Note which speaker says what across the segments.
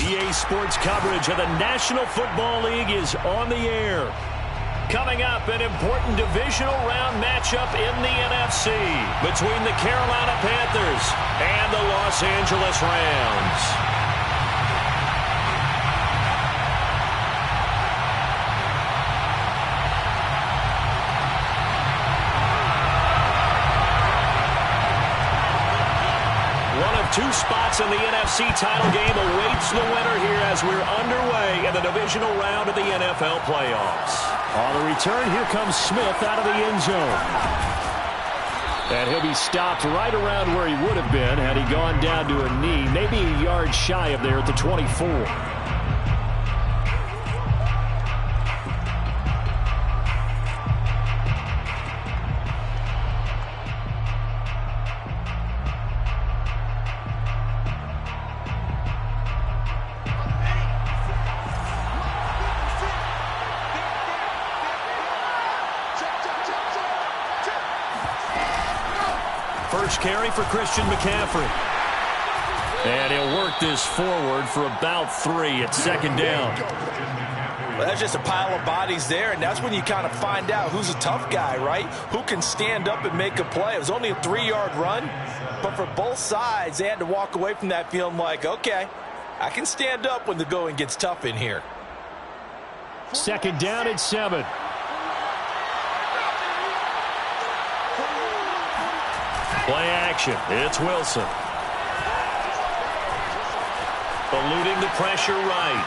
Speaker 1: EA Sports coverage of the National Football League is on the air. Coming up, an important divisional round matchup in the NFC between the Carolina Panthers and the Los Angeles Rams. Two spots in the NFC title game awaits the winner here as we're underway in the divisional round of the NFL playoffs. On the return, here comes Smith out of the end zone. And he'll be stopped right around where he would have been had he gone down to a knee, maybe a yard shy of there at the 24. First carry for Christian McCaffrey. And he'll work this forward for about 3 at second down.
Speaker 2: Well, that's just a pile of bodies there, and that's when you kind of find out who's a tough guy, right? Who can stand up and make a play. It was only a 3-yard run, but for both sides, they had to walk away from that feeling like, okay, I can stand up when the going gets tough in here.
Speaker 1: Second down and 7. Play action. It's Wilson. Eluding the pressure right.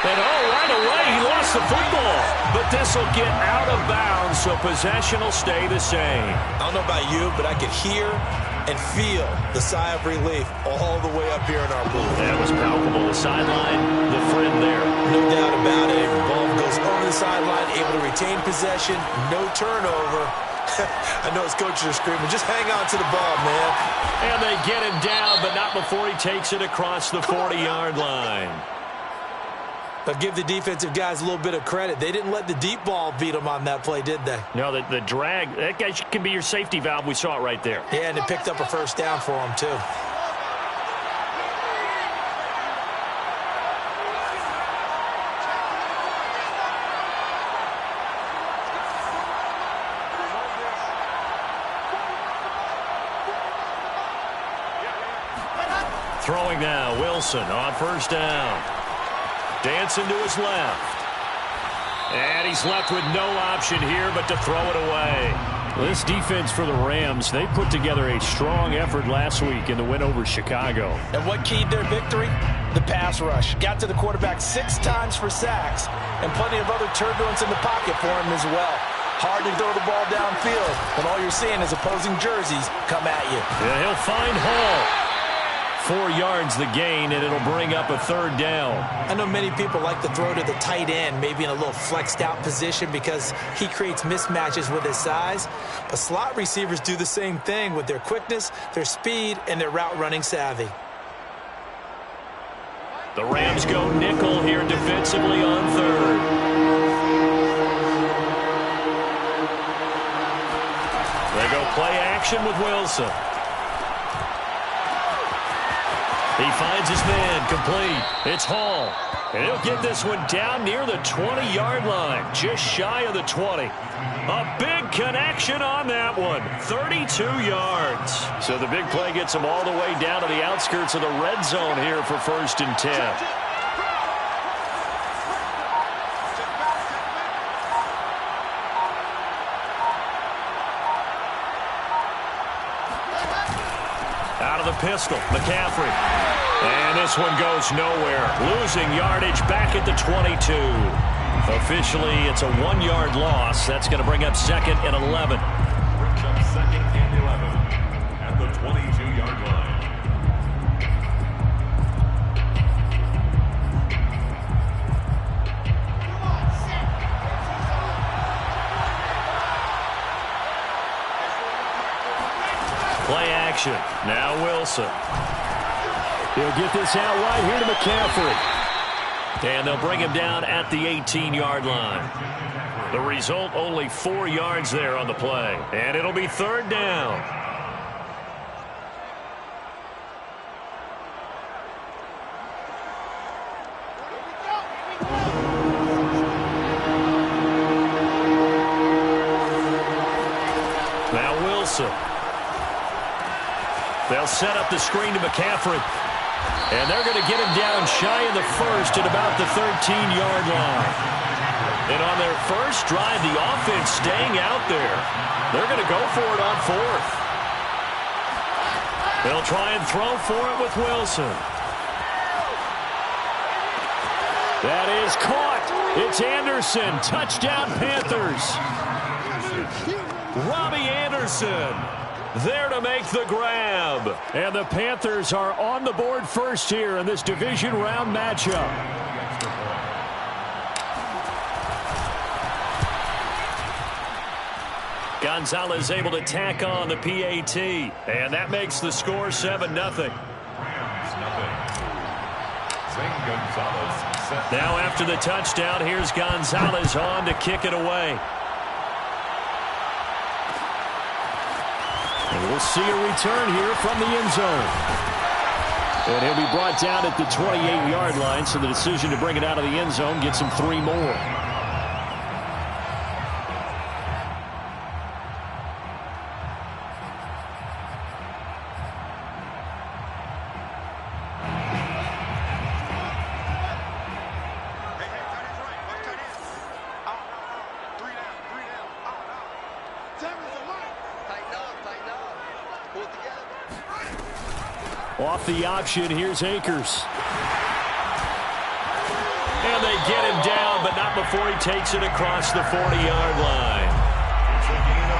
Speaker 1: And right away, he lost the football. But this will get out of bounds, so possession will stay the same.
Speaker 2: I don't know about you, but I could hear and feel the sigh of relief all the way up here in our booth.
Speaker 1: That was palpable. The sideline, the friend there.
Speaker 2: No doubt about it. Ball goes over the sideline, able to retain possession, no turnover. I know his coaches are screaming, just hang on to the ball, man.
Speaker 1: And they get him down, but not before he takes it across the 40-yard line.
Speaker 2: But give the defensive guys a little bit of credit. They didn't let the deep ball beat them on that play, did they?
Speaker 1: No, the drag, that guy can be your safety valve. We saw it right there.
Speaker 2: Yeah, and it picked up a first down for him, too.
Speaker 1: Throwing now, Wilson on first down. Dancing to his left. And he's left with no option here but to throw it away. This defense for the Rams, they put together a strong effort last week in the win over Chicago.
Speaker 2: And what keyed their victory? The pass rush. Got to the quarterback 6 times for sacks, and plenty of other turbulence in the pocket for him as well. Hard to throw the ball downfield when all you're seeing is opposing jerseys come at you.
Speaker 1: Yeah, he'll find Hall. 4 yards the gain, and it'll bring up a third down.
Speaker 2: I know many people like to throw to the tight end, maybe in a little flexed out position because he creates mismatches with his size. But slot receivers do the same thing with their quickness, their speed, and their route running savvy.
Speaker 1: The Rams go nickel here defensively on third. They go play action with Wilson. He finds his man, complete. It's Hall. And he'll get this one down near the 20-yard line, just shy of the 20. A big connection on that one, 32 yards. So the big play gets him all the way down to the outskirts of the red zone here for 1st and 10. Out of the pistol, McCaffrey. And this one goes nowhere. Losing yardage back at the 22. Officially, it's a 1-yard loss. That's going to bring up 2nd and 11.
Speaker 3: Brings up 2nd and 11 at the 22-yard line.
Speaker 1: Play action. Now Wilson. He'll get this out wide here to McCaffrey. And they'll bring him down at the 18-yard line. The result, only 4 yards there on the play. And it'll be 3rd down. Now Wilson. They'll set up the screen to McCaffrey. And they're going to get him down shy of the 1st at about the 13-yard line. And on their first drive, the offense staying out there. They're going to go for it on 4th. They'll try and throw for it with Wilson. That is caught. It's Anderson. Touchdown, Panthers. Robbie Anderson there to make the grab. And the Panthers are on the board first here in this division round matchup. Gonzalez able to tack on the PAT. And that makes the score 7-0. Now after the touchdown, here's Gonzalez on to kick it away. And we'll see a return here from the end zone. And he'll be brought down at the 28-yard line, so the decision to bring it out of the end zone gets him 3 more. Off the option, here's Akers. And they get him down, but not before he takes it across the 40-yard line.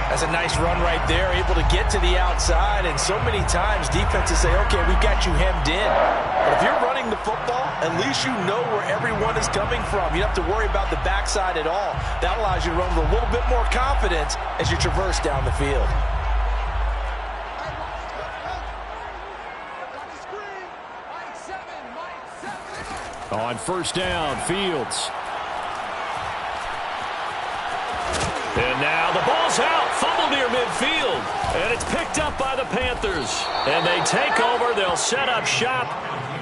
Speaker 2: That's a nice run right there, able to get to the outside, and so many times defenses say, okay, we've got you hemmed in. But if you're running the football, at least you know where everyone is coming from. You don't have to worry about the backside at all. That allows you to run with a little bit more confidence as you traverse down the field.
Speaker 1: On first down, Fields. And now the ball's out. Fumble near midfield. And it's picked up by the Panthers. And they take over. They'll set up shop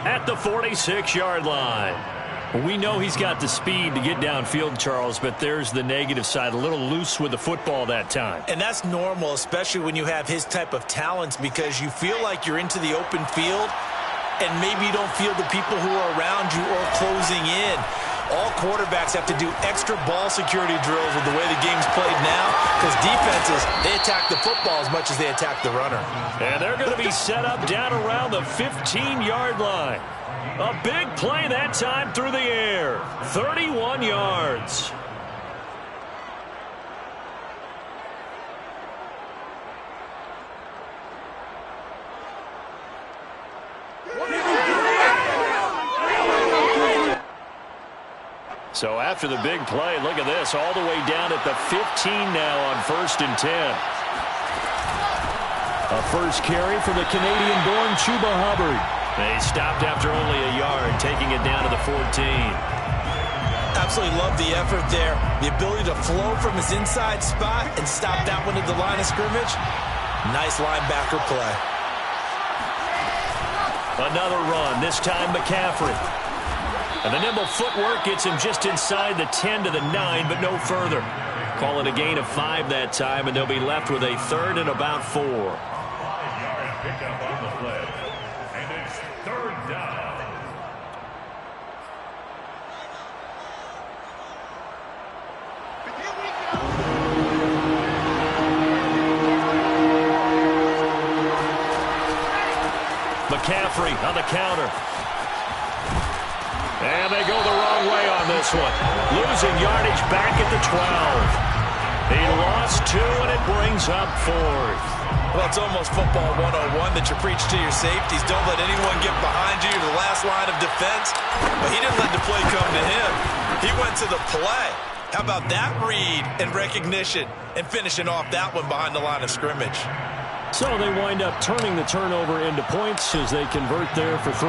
Speaker 1: at the 46-yard line. We know he's got the speed to get downfield, Charles, but there's the negative side. A little loose with the football that time.
Speaker 2: And that's normal, especially when you have his type of talents, because you feel like you're into the open field and maybe you don't feel the people who are around you or closing in. All quarterbacks have to do extra ball security drills with the way the game's played now, because defenses, they attack the football as much as they attack the runner.
Speaker 1: And they're going to be set up down around the 15-yard line. A big play that time through the air. 31 yards. So after the big play, look at this, all the way down at the 15 now on 1st and 10. A first carry for the Canadian-born Chuba Hubbard. They stopped after only a yard, taking it down to the 14.
Speaker 2: Absolutely love the effort there. The ability to flow from his inside spot and stop that one at the line of scrimmage. Nice linebacker play.
Speaker 1: Another run, this time McCaffrey. And the nimble footwork gets him just inside the 10 to the 9, but no further. Call it a gain of 5 that time, and they'll be left with a 3rd and about 4.
Speaker 3: 5-yard pickup on the play. And it's 3rd down.
Speaker 1: McCaffrey on the counter. And they go the wrong way on this one. Losing yardage back at the 12. He lost 2, and it brings up 4th.
Speaker 2: Well, it's almost football 101 that you preach to your safeties. Don't let anyone get behind you to the last line of defense. But he didn't let the play come to him. He went to the play. How about that read and recognition and finishing off that one behind the line of scrimmage?
Speaker 1: So they wind up turning the turnover into points as they convert there for 3.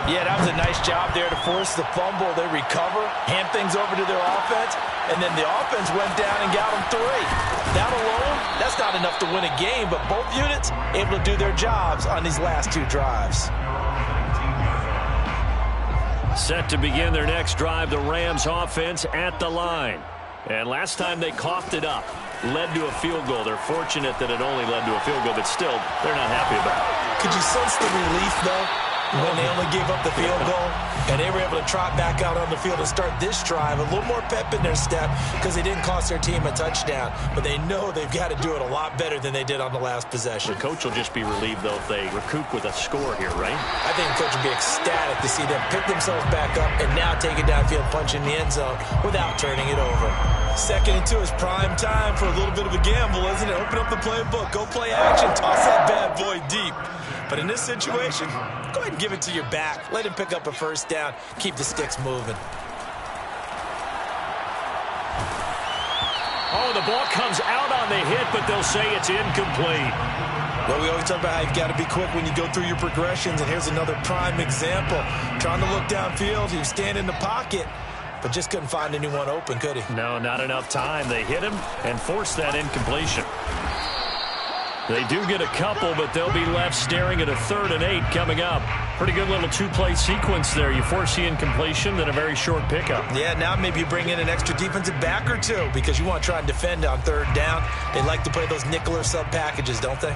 Speaker 2: Yeah, that was a nice job there to force the fumble. They recover, hand things over to their offense, and then the offense went down and got them 3. That alone, that's not enough to win a game, but both units able to do their jobs on these last 2 drives.
Speaker 1: Set to begin their next drive, the Rams offense at the line. And last time they coughed it up, led to a field goal. They're fortunate that it only led to a field goal, but still, they're not happy about it.
Speaker 2: Could you sense the relief, though, when they only gave up the field goal and they were able to trot back out on the field and start this drive? A little more pep in their step because they didn't cost their team a touchdown, but they know they've got to do it a lot better than they did on the last possession.
Speaker 1: The coach will just be relieved, though, if they recoup with a score here, right?
Speaker 2: I think the coach will be ecstatic to see them pick themselves back up and now take it downfield, punch in the end zone without turning it over. 2nd and 2 is prime time for a little bit of a gamble, isn't it? Open up the playbook, go play action, toss that bad boy deep. But in this situation, go ahead and give it to your back. Let him pick up a 1st down. Keep the sticks moving.
Speaker 1: Oh, the ball comes out on the hit, but they'll say it's incomplete.
Speaker 2: Well, we always talk about how you've got to be quick when you go through your progressions, and here's another prime example. Trying to look downfield, he was standing in the pocket, but just couldn't find anyone open, could he?
Speaker 1: No, not enough time. They hit him and forced that incompletion. They do get a couple, but they'll be left staring at a 3rd and 8 coming up. Pretty good little 2-play sequence there. You force the incompletion, then a very short pickup.
Speaker 2: Yeah, now maybe you bring in an extra defensive back or 2 because you want to try and defend on 3rd down. They like to play those nickel or sub packages, don't they?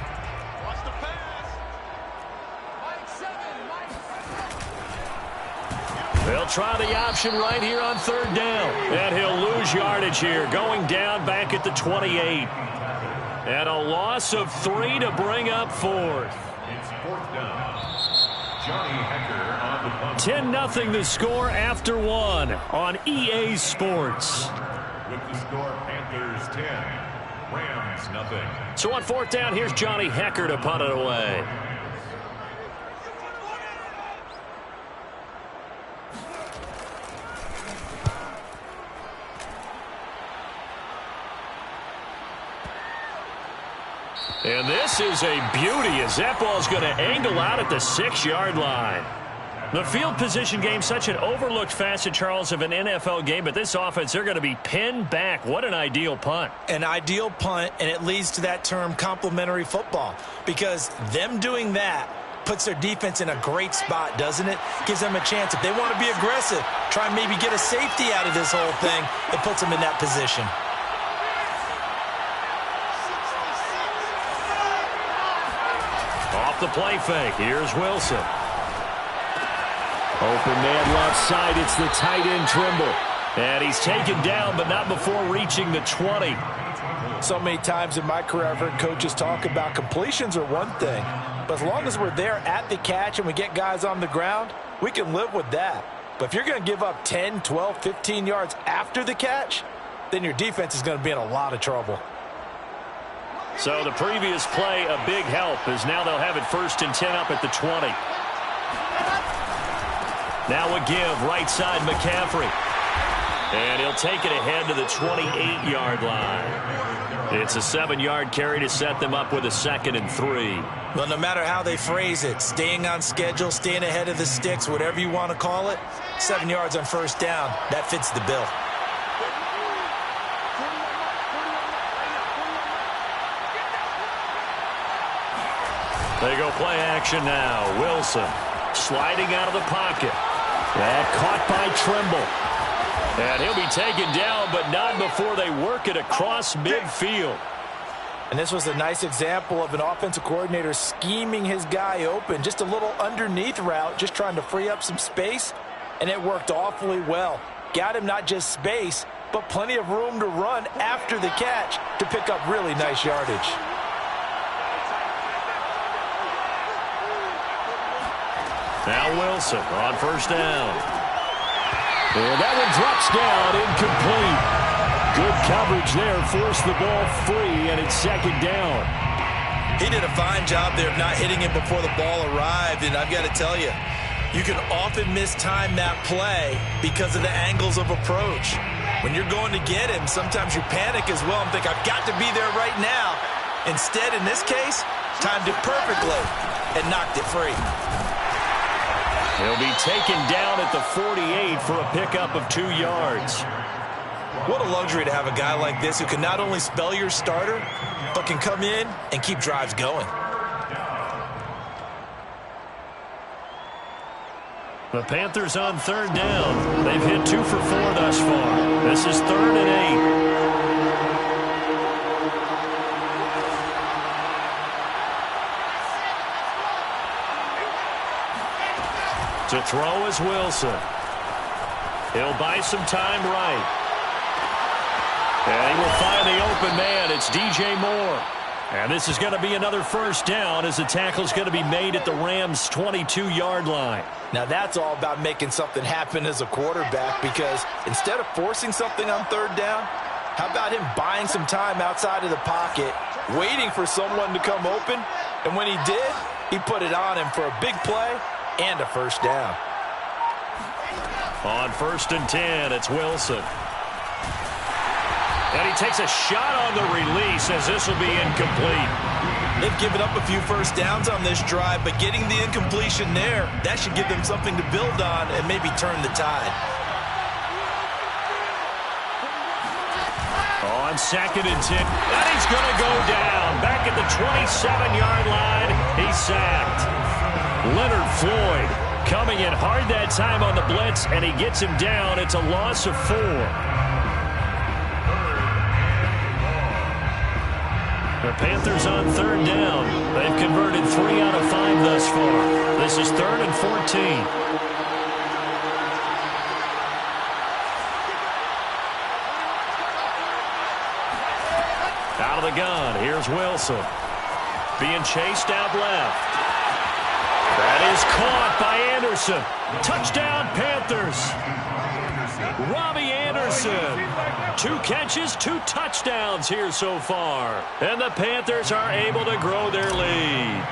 Speaker 1: They'll try the option right here on 3rd down. And he'll lose yardage here, going down back at the 28. And a loss of 3 to bring up 4th.
Speaker 3: It's 4th down. Johnny Hecker on the punt.
Speaker 1: 10-0 the score after 1 on EA Sports.
Speaker 3: With the score, Panthers 10, Rams 0.
Speaker 1: So on 4th down, here's Johnny Hecker to punt it away. And this is a beauty as that ball's going to angle out at the 6-yard line. The field position game, such an overlooked facet, Charles, of an NFL game, but this offense, they're going to be pinned back. What an ideal punt.
Speaker 2: An ideal punt, and it leads to that term complementary football, because them doing that puts their defense in a great spot, doesn't it? Gives them a chance. If they want to be aggressive, try and maybe get a safety out of this whole thing, it puts them in that position.
Speaker 1: Off the play fake, here's Wilson. Open man left side, it's the tight end Trimble. And he's taken down, but not before reaching the 20.
Speaker 2: So many times in my career, I've heard coaches talk about completions are one thing, but as long as we're there at the catch and we get guys on the ground, we can live with that. But if you're going to give up 10, 12, 15 yards after the catch, then your defense is going to be in a lot of trouble.
Speaker 1: So the previous play, a big help, as now they'll have it 1st and 10 up at the 20. Now a give, right side McCaffrey. And he'll take it ahead to the 28-yard line. It's a 7-yard carry to set them up with a 2nd and 3.
Speaker 2: Well, no matter how they phrase it, staying on schedule, staying ahead of the sticks, whatever you want to call it, 7 yards on 1st down, that fits the bill.
Speaker 1: They go play action now. Wilson sliding out of the pocket. That caught by Trimble. And he'll be taken down, but not before they work it across midfield.
Speaker 2: And this was a nice example of an offensive coordinator scheming his guy open. Just a little underneath route, just trying to free up some space. And it worked awfully well. Got him not just space, but plenty of room to run after the catch to pick up really nice yardage.
Speaker 1: Now Wilson on first down. And that one drops down, incomplete. Good coverage there, forced the ball free, and it's second down.
Speaker 2: He did a fine job there of not hitting it before the ball arrived, and I've got to tell you, you can often mistime that play because of the angles of approach. When you're going to get him, sometimes you panic as well and think, I've got to be there right now. Instead, in this case, timed it perfectly and knocked it free.
Speaker 1: He'll be taken down at the 48 for a pickup of 2 yards.
Speaker 2: What a luxury to have a guy like this who can not only spell your starter, but can come in and keep drives going.
Speaker 1: The Panthers on third down. They've hit 2 for 4 thus far. This is 3rd and 8. To throw is Wilson. He'll buy some time right. And he will find the open man. It's DJ Moore. And this is going to be another first down as the tackle's going to be made at the Rams' 22-yard line.
Speaker 2: Now that's all about making something happen as a quarterback, because instead of forcing something on third down, how about him buying some time outside of the pocket, waiting for someone to come open, and when he did, he put it on him for a big play and a first down.
Speaker 1: On 1st and 10, it's Wilson. And he takes a shot on the release as this will be incomplete.
Speaker 2: They've given up a few first downs on this drive, but getting the incompletion there, that should give them something to build on and maybe turn the tide.
Speaker 1: On 2nd and 10, and he's going to go down. Back at the 27-yard line, he's sacked. Leonard Floyd coming in hard that time on the blitz, and he gets him down. It's a loss of 4. The Panthers on third down. They've converted 3 out of 5 thus far. This is 3rd and 14. Out of the gun, here's Wilson. Being chased out left. That is caught by Anderson. Touchdown, Panthers. Robbie Anderson. 2 catches, 2 touchdowns here so far. And the Panthers are able to grow their lead.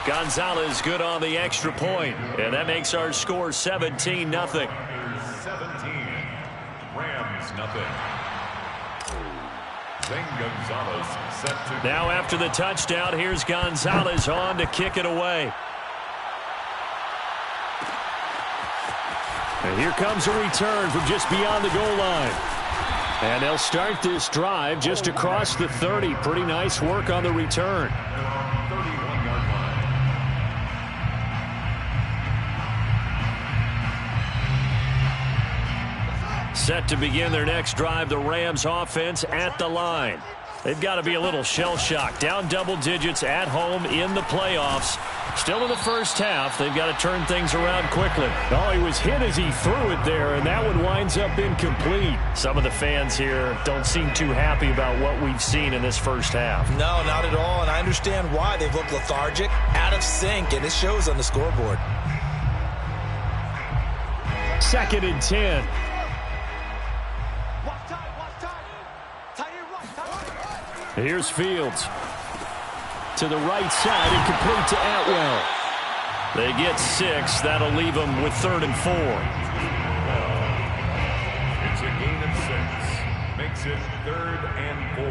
Speaker 1: Gonzalez good on the extra point. And that makes our score 17-0.
Speaker 3: 17. Rams, nothing. Then Gonzalez set to...
Speaker 1: Now after the touchdown, here's Gonzalez on to kick it away. And here comes a return from just beyond the goal line. And they'll start this drive just across the 30. Pretty nice work on the return.
Speaker 3: 31-yard line.
Speaker 1: Set to begin their next drive, the Rams offense at the line. They've got to be a little shell-shocked. Down double digits at home in the playoffs. Still in the first half. They've got to turn things around quickly. Oh, he was hit as he threw it there, and that one winds up incomplete. Some of the fans here don't seem too happy about what we've seen in this first half.
Speaker 2: No, not at all, and I understand why. They've looked lethargic, out of sync, and it shows on the scoreboard.
Speaker 1: 2nd and 10. Here's Fields. To the right side and complete to Atwell. They get 6. That'll leave them with 3rd and 4.
Speaker 3: It's a gain of 6. Makes it 3rd and 4.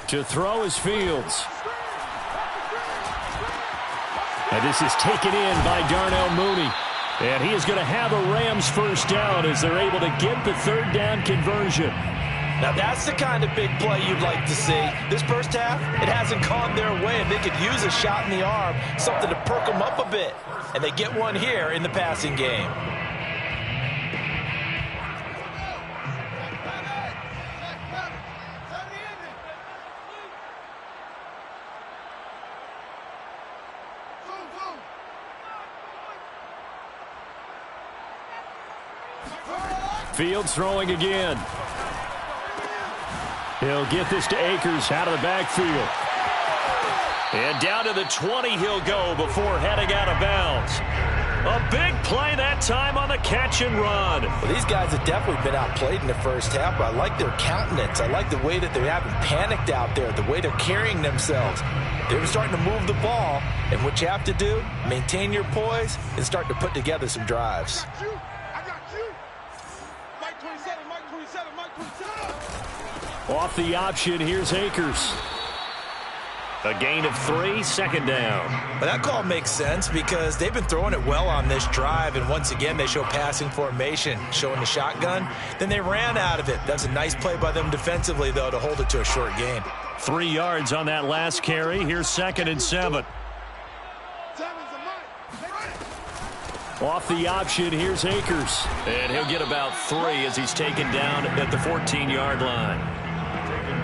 Speaker 1: To throw is Fields. And this is taken in by Darnell Mooney. And he is going to have a Rams first down as they're able to get the 3rd down conversion.
Speaker 2: Now that's the kind of big play you'd like to see. This first half, it hasn't gone their way, and they could use a shot in the arm, something to perk them up a bit. And they get one here in the passing game.
Speaker 1: Fields throwing again. He'll get this to Akers out of the backfield. And down to the 20 he'll go before heading out of bounds. A big play that time on the catch and run.
Speaker 2: Well, these guys have definitely been outplayed in the first half, but I like their countenance. I like the way that they haven't panicked out there, the way they're carrying themselves. They were starting to move the ball, and what you have to do, maintain your poise and start to put together some drives.
Speaker 4: I got you. Mike 27, Mike 27, Mike 27.
Speaker 1: Off the option, here's Akers. A gain of 3, second down.
Speaker 2: But that call makes sense because they've been throwing it well on this drive, and once again they show passing formation, showing the shotgun. Then they ran out of it. That's a nice play by them defensively, though, to hold it to a short gain.
Speaker 1: 3 yards on that last carry. Here's 2nd and 7. Off the option, here's Akers. And he'll get about 3 as he's taken down at the 14-yard line.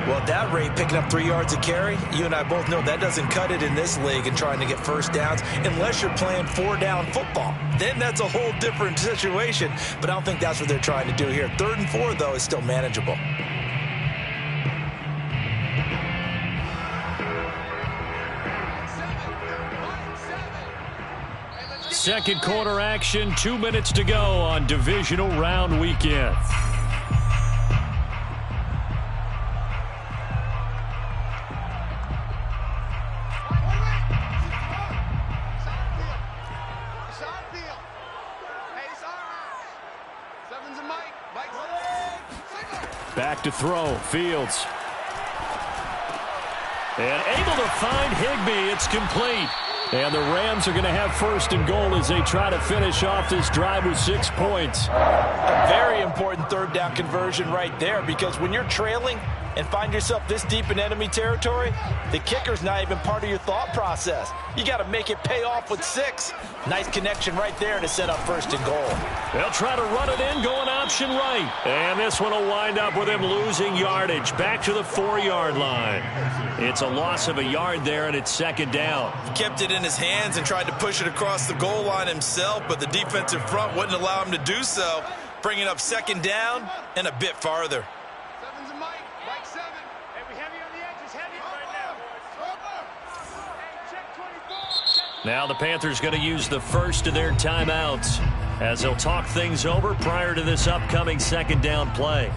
Speaker 2: Well, at that rate, picking up 3 yards a carry, you and I both know that doesn't cut it in this league and trying to get first downs unless you're playing 4-down football. Then that's a whole different situation, but I don't think that's what they're trying to do here. 3rd and 4, though, is still manageable.
Speaker 1: Second quarter action, 2 minutes to go on divisional round weekend. Back to throw, Fields. And able to find Higbee. It's complete. And the Rams are going to have 1st and goal as they try to finish off this drive with 6 points.
Speaker 2: A very important 3rd down conversion right there, because when you're trailing and find yourself this deep in enemy territory, the kicker's not even part of your thought process. You got to make it pay off with 6. Nice connection right there to set up 1st and goal.
Speaker 1: They'll try to run it in, going option right. And this one will wind up with him losing yardage back to the 4-yard line. It's a loss of a yard there, and it's 2nd down.
Speaker 5: He kept it in his hands and tried to push it across the goal line himself, but the defensive front wouldn't allow him to do so, bringing up 2nd down and a bit farther.
Speaker 1: Now the Panthers going to use the first of their timeouts as they'll talk things over prior to this upcoming 2nd down play.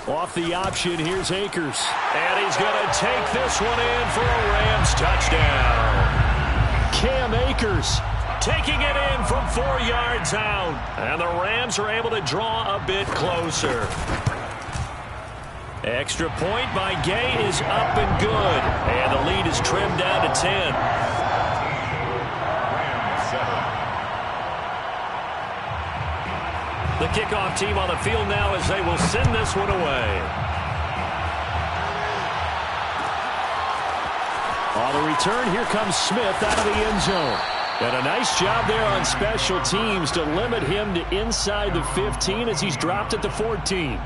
Speaker 1: Off the option, here's Akers. And he's going to take this one in for a Rams touchdown. Cam Akers taking it in from 4 yards out. And the Rams are able to draw a bit closer. Extra point by Gay is up and good. And the lead is trimmed down to 10. The kickoff team on the field now as they will send this one away. On the return, here comes Smith out of the end zone. And a nice job there on special teams to limit him to inside the 15 as he's dropped at the 14.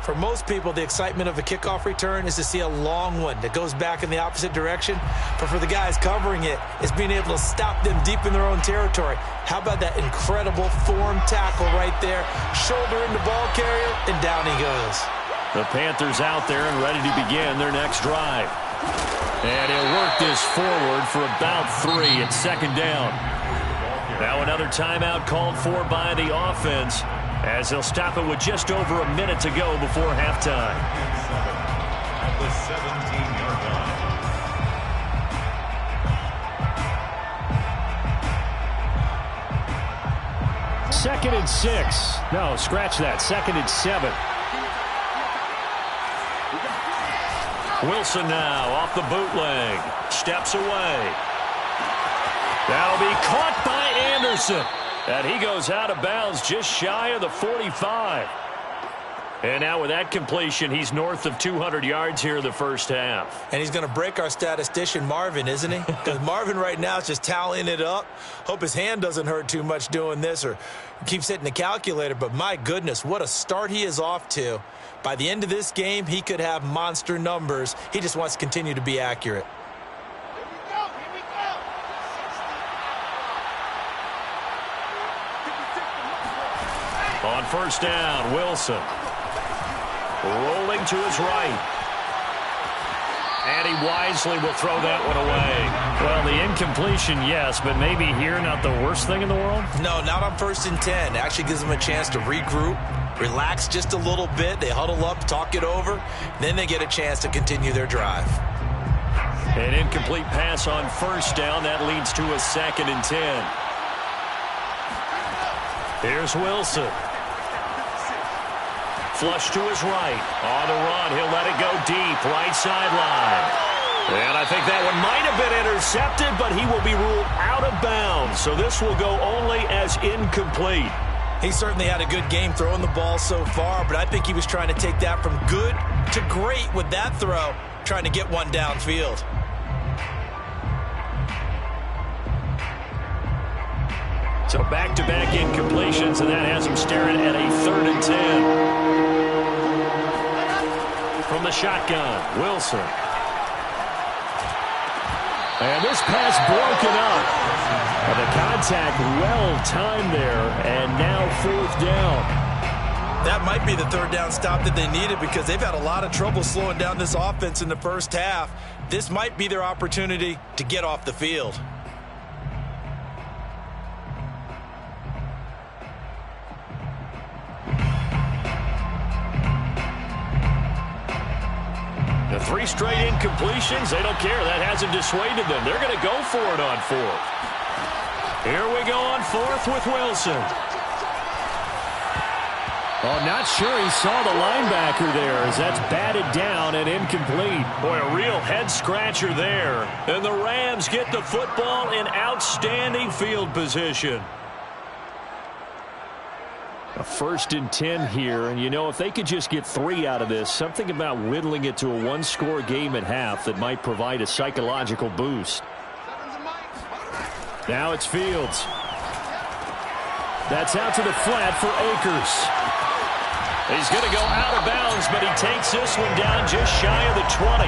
Speaker 2: For most people, the excitement of a kickoff return is to see a long one that goes back in the opposite direction. But for the guys covering it, it's being able to stop them deep in their own territory. How about that incredible form tackle right there? Shoulder in the ball carrier, and down he goes.
Speaker 1: The Panthers out there and ready to begin their next drive. And he'll work this forward for about 3 at 2nd down. Now another timeout called for by the offense, as they'll stop it with just over a minute to go before halftime.
Speaker 3: At the 17-yard line.
Speaker 1: 2nd and 6. No, scratch that. 2nd and 7. Wilson now off the bootleg. Steps away. That'll be caught by Anderson. And he goes out of bounds just shy of the 45. And now with that completion, he's north of 200 yards here in the first half.
Speaker 2: And he's going to break our statistician Marvin, isn't he? Because Marvin right now is just tallying it up. Hope his hand doesn't hurt too much doing this or keeps hitting the calculator. But my goodness, what a start he is off to. By the end of this game, he could have monster numbers. He just wants to continue to be accurate.
Speaker 1: On first down, Wilson. Rolling to his right. And he wisely will throw that one away.
Speaker 6: Well, the incompletion, yes, but maybe here not the worst thing in the world?
Speaker 2: No, not on 1st and 10. Actually gives them a chance to regroup, relax just a little bit. They huddle up, talk it over. Then they get a chance to continue their drive.
Speaker 1: An incomplete pass on first down. That leads to a 2nd and 10. Here's Wilson. Flush to his right. On the run, he'll let it go deep. Right sideline. And I think that one might have been intercepted, but he will be ruled out of bounds. So this will go only as incomplete.
Speaker 2: He certainly had a good game throwing the ball so far, but I think he was trying to take that from good to great with that throw, trying to get one downfield.
Speaker 1: So back-to-back incompletions, and that has him staring at a 3rd and 10. From the shotgun, Wilson. And this pass broken up. And the contact well-timed there, and now 4th down.
Speaker 2: That might be the 3rd down stop that they needed because they've had a lot of trouble slowing down this offense in the first half. This might be their opportunity to get off the field.
Speaker 1: The 3 straight incompletions, they don't care. That hasn't dissuaded them. They're going to go for it on 4th. Here we go on 4th with Wilson.
Speaker 6: Oh, not sure he saw the linebacker there as that's batted down and incomplete.
Speaker 1: Boy, a real head-scratcher there. And the Rams get the football in outstanding field position. A 1st and 10 here, and you know, if they could just get 3 out of this, something about whittling it to a 1-score game at half that might provide a psychological boost. Now it's Fields. That's out to the flat for Akers. He's going to go out of bounds, but he takes this one down just shy of the 20.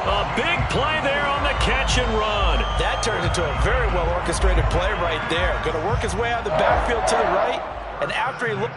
Speaker 1: A big play there on the catch and run.
Speaker 2: That turned into a very well-orchestrated play right there. Going to work his way out of the backfield to the right. And after he looked...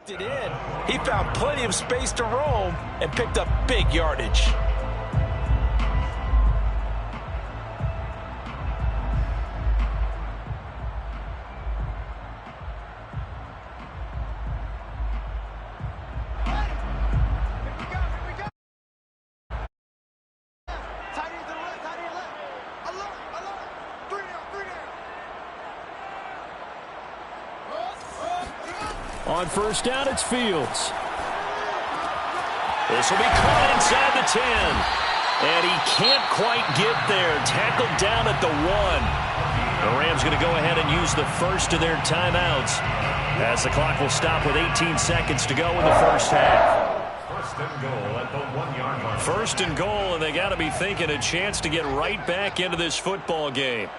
Speaker 2: it in, he found plenty of space to roam and picked up big yardage.
Speaker 1: On first down, it's Fields. This will be caught inside the 10. And he can't quite get there. Tackled down at the 1. The Rams going to go ahead and use the first of their timeouts as the clock will stop with 18 seconds to go in the first half.
Speaker 3: 1st and goal at the 1-yard line.
Speaker 1: 1st and goal, and they got to be thinking a chance to get right back into this football game.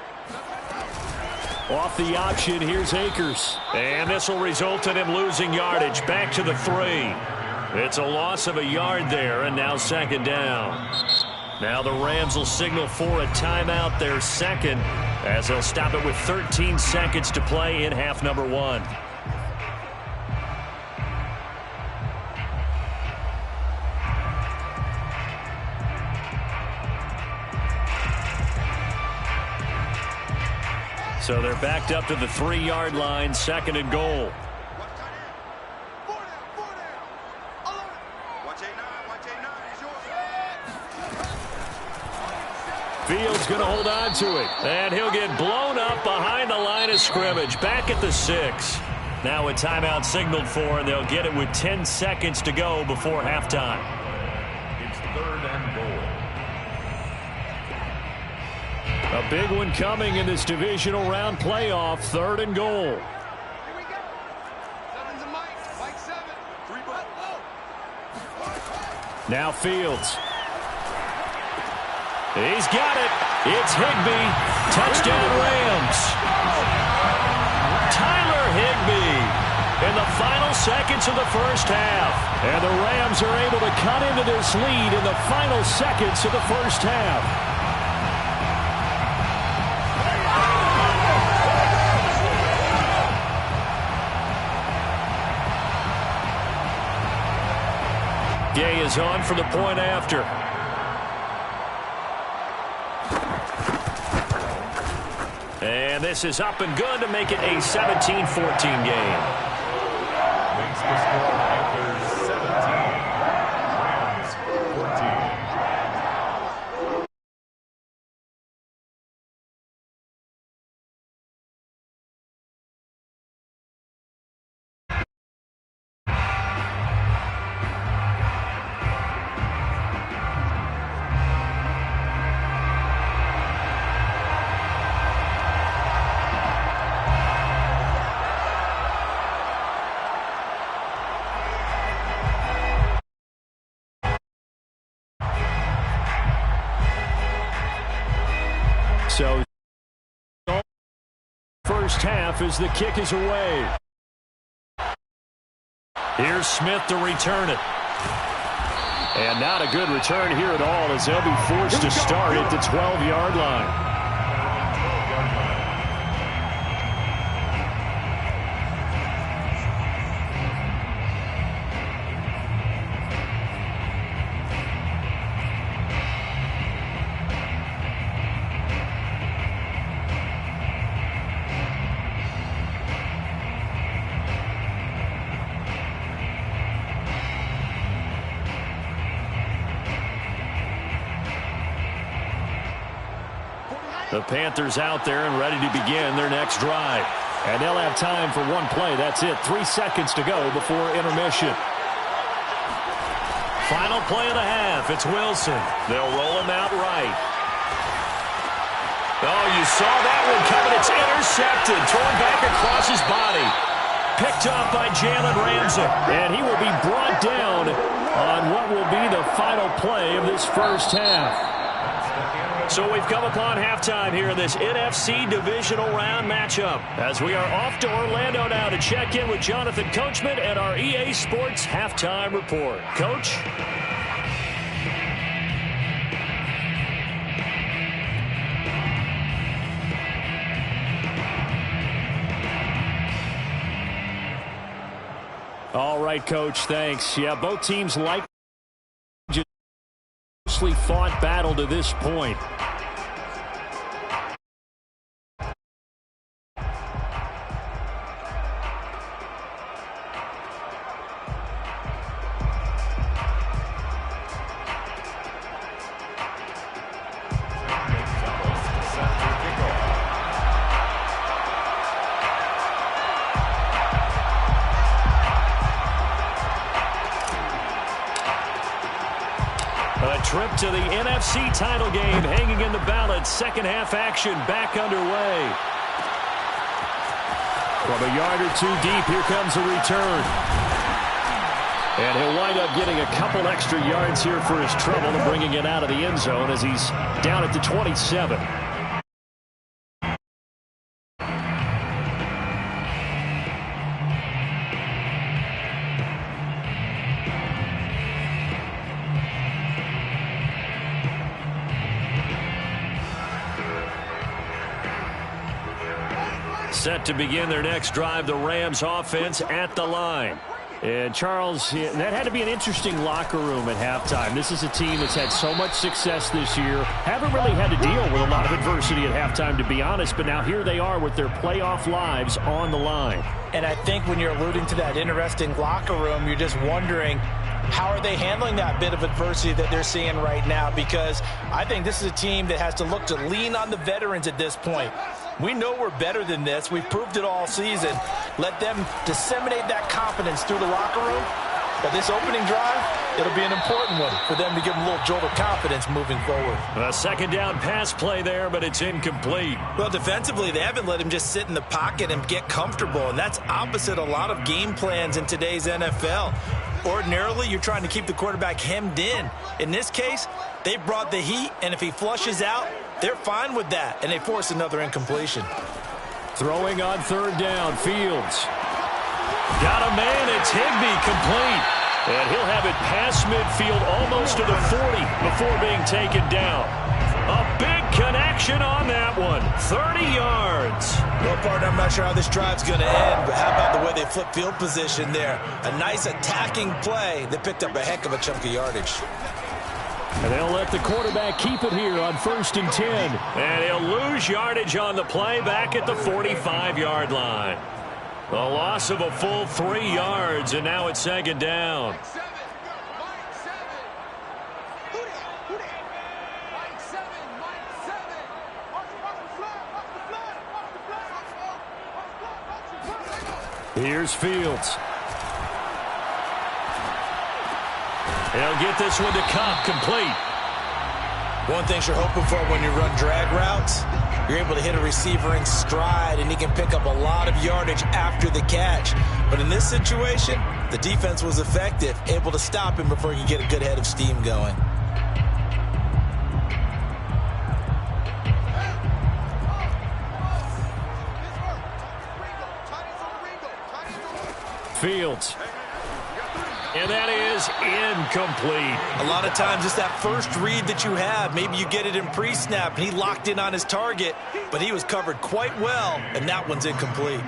Speaker 1: Off the option, here's Akers. And this will result in him losing yardage. Back to the 3. It's a loss of a yard there, and now 2nd down. Now the Rams will signal for a timeout, their 2nd, as they'll stop it with 13 seconds to play in half number 1.
Speaker 6: So they're backed up to the 3-yard line, 2nd and goal. Fields going to hold on to it. And he'll get blown up behind the line of scrimmage. Back at the 6. Now a timeout signaled for, and they'll get it with 10 seconds to go before halftime.
Speaker 3: It's 3rd and goal.
Speaker 6: A big one coming in this divisional round playoff. 3rd and goal.
Speaker 4: Here we go. 7's a Mike 7. 3
Speaker 6: Now Fields. He's got it. It's Higbee. Touchdown Rams. Tyler Higbee in the final seconds of the first half. And the Rams are able to cut into this lead in the final seconds of the first half. Gay is on for the point after. And this is up and good to make it a 17-14 game.
Speaker 3: Makes the score Panthers 17, Rams 14.
Speaker 6: So first half as the kick is away. Here's Smith to return it. And not a good return here at all as they'll be forced to start at the 12-yard line. The Panthers out there and ready to begin their next drive. And they'll have time for one play. That's it. 3 seconds to go before intermission. Final play of the half. It's Wilson. They'll roll him out right. Oh, you saw that one coming. It's intercepted. Torn back across his body. Picked off by Jalen Ramsey. And he will be brought down on what will be the final play of this first half. So we've come upon halftime here in this NFC divisional round matchup as we are off to Orlando now to check in with Jonathan Coachman and our EA Sports halftime report. Coach? All right, Coach, thanks. Yeah, both teams like fought battle to this point. Trip to the NFC title game hanging in the balance. Second half action back underway. From a yard or two deep, here comes a return. And he'll wind up getting a couple extra yards here for his trouble and bringing it out of the end zone as he's down at the 27. Set to begin their next drive, the Rams offense at the line. And, Charles, that had to be an interesting locker room at halftime. This is a team that's had so much success this year. Haven't really had to deal with a lot of adversity at halftime, to be honest. But now here they are with their playoff lives on the line.
Speaker 2: And I think when you're alluding to that interesting locker room, you're just wondering, how are they handling that bit of adversity that they're seeing right now? Because I think this is a team that has to look to lean on the veterans at this point. We know we're better than this. We've proved it all season. Let them disseminate that confidence through the locker room. But this opening drive, it'll be an important one for them to give them a little jolt of confidence moving forward.
Speaker 6: A second down pass play there, but it's incomplete.
Speaker 5: Well, defensively, they haven't let him just sit in the pocket and get comfortable, and that's opposite a lot of game plans in today's NFL. Ordinarily, you're trying to keep the quarterback hemmed in. In this case, they brought the heat, and if he flushes out, they're fine with that, and they force another incompletion.
Speaker 6: Throwing on third down, Fields. Got a man, it's Higbee, complete. And he'll have it past midfield almost to the 40 before being taken down. A big connection on that one. 30 yards.
Speaker 5: Well, partner, I'm not sure how this drive's going to end, but how about the way they flip field position there? A nice attacking play that picked up a heck of a chunk of yardage.
Speaker 6: And they'll let the quarterback keep it here on 1st and 10. And he'll lose yardage on the play back at the 45-yard line. A loss of a full 3 yards, and now it's second down. Here's Fields. He'll get this one to Cup, complete.
Speaker 5: One thing you're hoping for when you run drag routes, you're able to hit a receiver in stride, and he can pick up a lot of yardage after the catch. But in this situation, the defense was effective, able to stop him before he could get a good head of steam going.
Speaker 6: Fields. And that is incomplete.
Speaker 5: A lot of times it's that first read that you have. Maybe you get it in pre-snap, and he locked in on his target, but he was covered quite well, and that one's incomplete.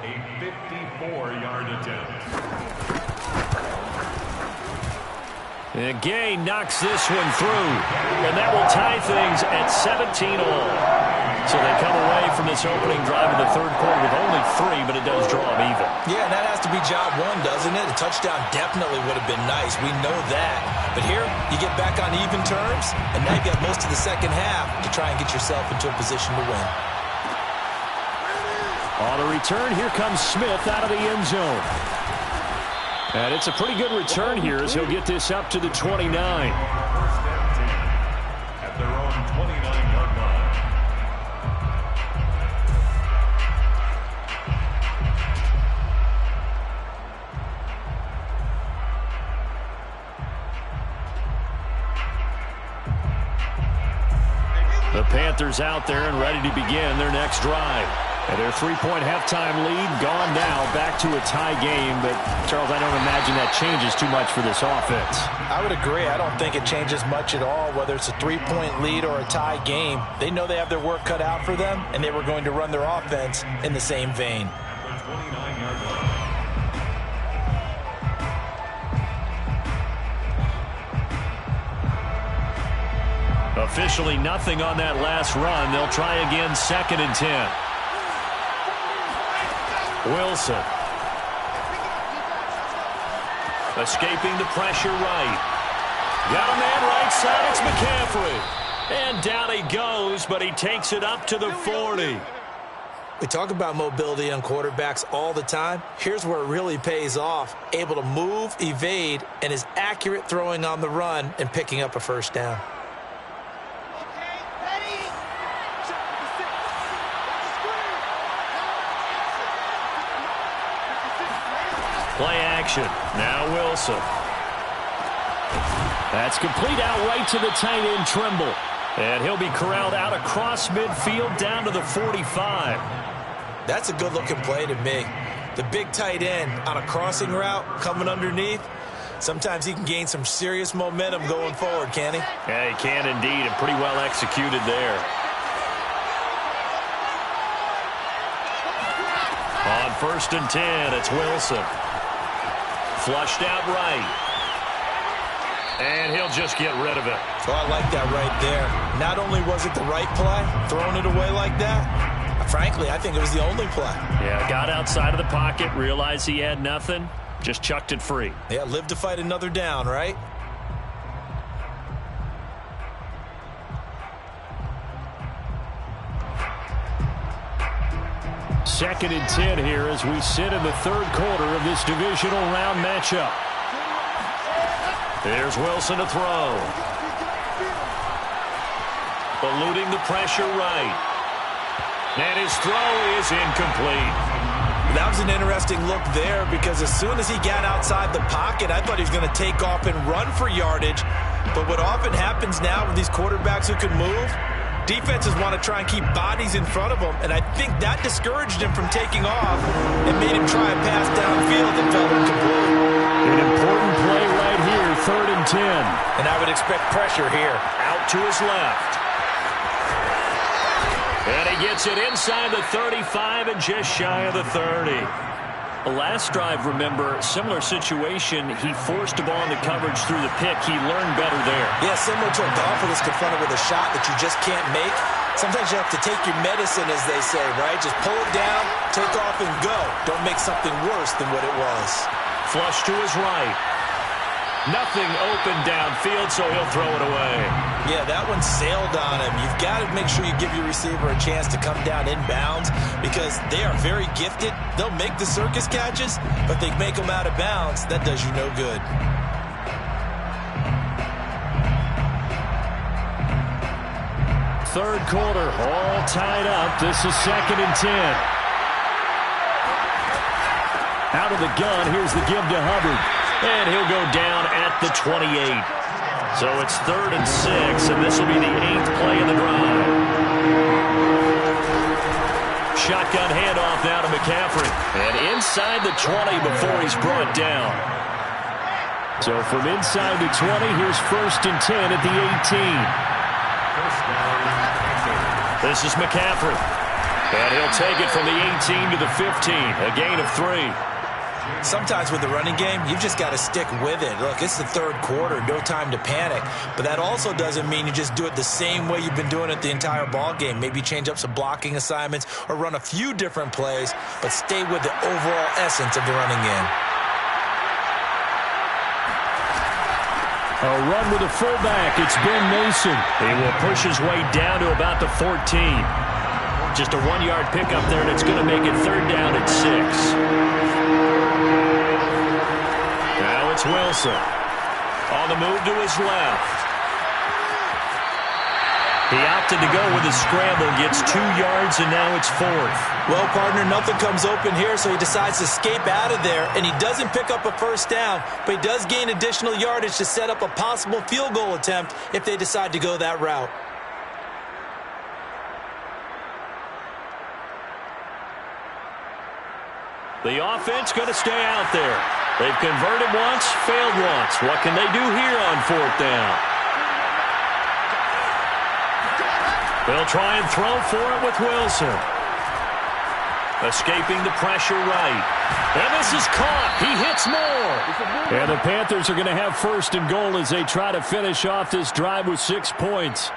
Speaker 3: A 54-yard attempt.
Speaker 6: And Gay knocks this one through, and that will tie things at 17-all. So they come away from this opening drive in the third quarter with only 3, but it does draw them even.
Speaker 5: Yeah, and that has to be job one, doesn't it? A touchdown definitely would have been nice. We know that. But here, you get back on even terms, and now you got most of the second half to try and get yourself into a position to win.
Speaker 6: On the return, here comes Smith out of the end zone. And it's a pretty good return here as he'll get this up to the 29.
Speaker 3: At their own 29-yard line.
Speaker 6: The Panthers out there and ready to begin their next drive. And their 3-point halftime lead gone now, back to a tie game. But, Charles, I don't imagine that changes too much for this offense.
Speaker 2: I would agree. I don't think it changes much at all, whether it's a 3-point lead or a tie game. They know they have their work cut out for them, and they were going to run their offense in the same vein.
Speaker 3: At their 29-yard line.
Speaker 6: Officially nothing on that last run. They'll try again, 2nd and 10. Wilson. Escaping the pressure right. Got a man right side. It's McCaffrey. And down he goes, but he takes it up to the 40.
Speaker 5: We talk about mobility on quarterbacks all the time. Here's where it really pays off. Able to move, evade, and is accurate throwing on the run and picking up a first down.
Speaker 6: Play action. Now Wilson. That's complete out right to the tight end, Trimble. And he'll be corralled out across midfield down to the 45.
Speaker 5: That's a good-looking play to me. The big tight end on a crossing route coming underneath. Sometimes he can gain some serious momentum going forward, can he?
Speaker 6: Yeah, he can indeed, and pretty well executed there. On 1st and 10, it's Wilson.
Speaker 1: Flushed out right. And he'll just get rid of it.
Speaker 5: So I like that right there. Not only was it the right play, throwing it away like that, frankly, I think it was the only play.
Speaker 6: Yeah, got outside of the pocket, realized he had nothing, just chucked it free.
Speaker 5: Yeah, live to fight another down, right?
Speaker 6: Second and 10 here as we sit in the third quarter of this divisional round matchup.
Speaker 1: There's Wilson to throw. Eluding the pressure right. And his throw is incomplete.
Speaker 5: That was an interesting look there because as soon as he got outside the pocket, I thought he was going to take off and run for yardage. But what often happens now with these quarterbacks who can move, defenses want to try and keep bodies in front of them, and I think that discouraged him from taking off and made him try a pass downfield and fell incomplete.
Speaker 6: An important play right here, 3rd and 10.
Speaker 5: And I would expect pressure here.
Speaker 1: Out to his left. And he gets it inside the 35 and just shy of the 30.
Speaker 6: The last drive, remember, similar situation. He forced a ball in the coverage through the pick. He learned better there.
Speaker 5: Yeah, similar to a golfer that's confronted with a shot that you just can't make. Sometimes you have to take your medicine, as they say, right? Just pull it down, take off, and go. Don't make something worse than what it was.
Speaker 1: Flush to his right. Nothing open downfield, so he'll throw it away.
Speaker 5: Yeah, that one sailed on him. You've got to make sure you give your receiver a chance to come down inbounds because they are very gifted. They'll make the circus catches, but they make them out of bounds. That does you no good.
Speaker 6: Third quarter, all tied up. This is 2nd and 10. Out of the gun, here's the give to Hubbard.
Speaker 1: And he'll go down at the 28. So it's 3rd and 6, and this will be the 8th play of the drive. Shotgun handoff now to McCaffrey. And inside the 20 before he's brought down.
Speaker 6: So from inside the 20, here's 1st and 10 at the 18.
Speaker 1: This is McCaffrey. And he'll take it from the 18 to the 15, a gain of 3.
Speaker 5: Sometimes with the running game, you've just got to stick with it. Look, it's the third quarter, no time to panic. But that also doesn't mean you just do it the same way you've been doing it the entire ball game. Maybe change up some blocking assignments or run a few different plays, but stay with the overall essence of the running game.
Speaker 6: A run with a fullback. It's Ben Mason.
Speaker 1: He will push his way down to about the 14. Just a 1-yard pickup there, and it's going to make it 3rd down at 6. Now it's Wilson. On the move to his left. He opted to go with a scramble, gets 2 yards, and now it's 4th.
Speaker 5: Well, partner, nothing comes open here, so he decides to escape out of there, and he doesn't pick up a first down, but he does gain additional yardage to set up a possible field goal attempt if they decide to go that route.
Speaker 1: The offense going to stay out there. They've converted once, failed once. What can they do here on 4th down? They'll try and throw for it with Wilson. Escaping the pressure right. And this is caught. He hits more.
Speaker 6: And the Panthers are going to have 1st and goal as they try to finish off this drive with 6 points.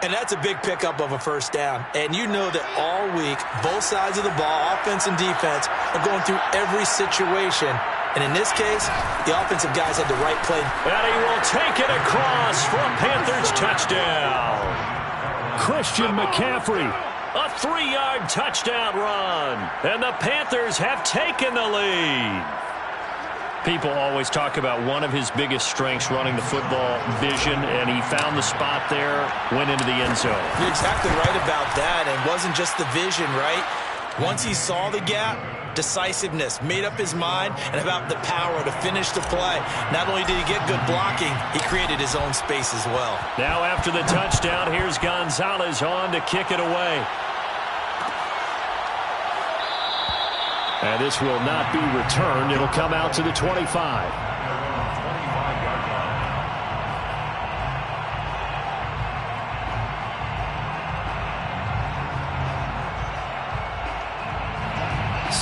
Speaker 5: And that's a big pickup of a first down. And you know that all week, both sides of the ball, offense and defense, are going through every situation. And in this case, the offensive guys had the right play.
Speaker 1: And he will take it across for a Panthers touchdown.
Speaker 6: Christian McCaffrey.
Speaker 1: A 3-yard touchdown run. And the Panthers have taken the lead.
Speaker 6: People always talk about one of his biggest strengths, running the football, vision, and he found the spot there, went into the end zone.
Speaker 5: You're exactly right about that, and it wasn't just the vision, right? Once he saw the gap, decisiveness, made up his mind, and about the power to finish the play. Not only did he get good blocking, he created his own space as well.
Speaker 1: Now after the touchdown, here's Gonzalez on to kick it away.
Speaker 6: And this will not be returned. It'll come out to the 25.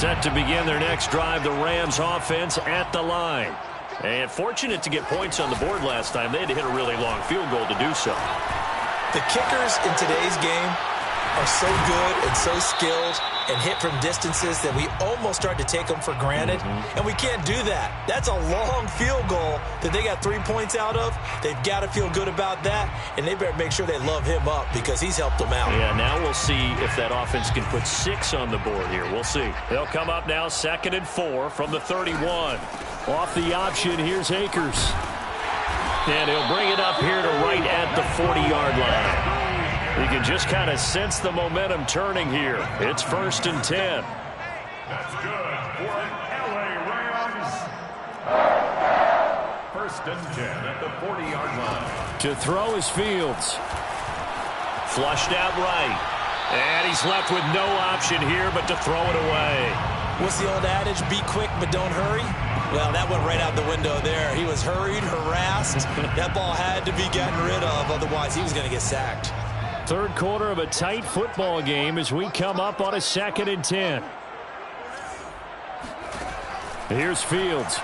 Speaker 6: Set to begin their next drive, the Rams offense at the line. And fortunate to get points on the board last time. They had to hit a really long field goal to do so.
Speaker 5: The kickers in today's game are so good and so skilled and hit from distances that we almost start to take them for granted. And we can't do that. That's a long field goal that they got 3 points out of. They've got to feel good about that, and they better make sure they love him up because he's helped them out.
Speaker 6: Yeah, now we'll see if that offense can put 6 on the board here. We'll see. They'll come up now 2nd and 4 from the 31. Off the option, here's Akers. And he'll bring it up here to right at the 40-yard line. You can just kind of sense the momentum turning here. It's 1st and 10.
Speaker 3: That's good for an LA Rams. 1st and 10 at the 40-yard line.
Speaker 6: To throw is Fields. Flushed out right. And he's left with no option here but to throw it away.
Speaker 5: What's the old adage? Be quick, but don't hurry. Well, that went right out the window there. He was hurried, harassed. That ball had to be gotten rid of, otherwise he was going to get sacked.
Speaker 6: Third quarter of a tight football game as we come up on a 2nd and 10. Here's Fields.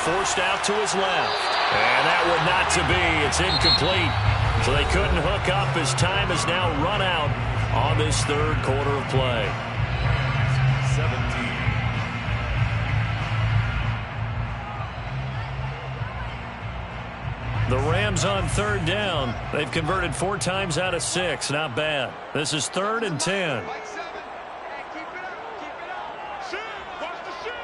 Speaker 6: Forced out to his left. And that would not to be. It's incomplete. So they couldn't hook up as time has now run out on this third quarter of play.
Speaker 3: 17.
Speaker 6: The Rams on 3rd down. They've converted 4 times out of 6. Not bad. This is 3rd and 10.
Speaker 4: Like 7. Hey, keep it up. Keep it up. Shoot. Watch the shoot.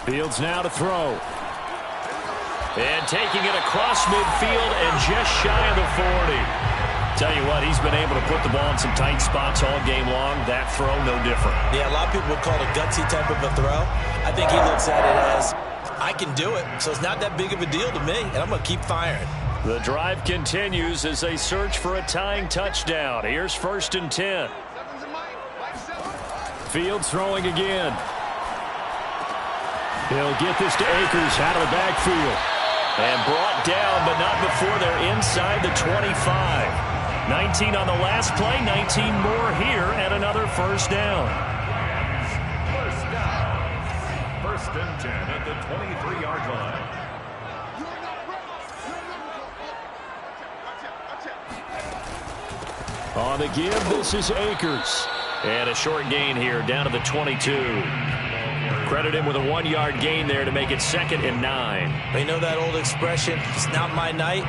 Speaker 6: Fields now to throw. And taking it across midfield and just shy of the 40. Tell you what, he's been able to put the ball in some tight spots all game long. That throw, no different.
Speaker 5: Yeah, a lot of people would call it a gutsy type of a throw. I think he looks at it as, I can do it, so it's not that big of a deal to me, and I'm going to keep firing.
Speaker 6: The drive continues as they search for a tying touchdown. Here's 1st and 10. Fields throwing again. He'll get this to Akers out of the backfield. And brought down, but not before they're inside the 25. 19 on the last play, 19 more here, and another 1st down.
Speaker 3: 1st and 10 at the 23-yard line.
Speaker 6: On the give, this is Akers. And a short gain here, down to the 22. Credit him with a 1-yard gain there to make it 2nd and 9.
Speaker 5: You know that old expression, it's not my night?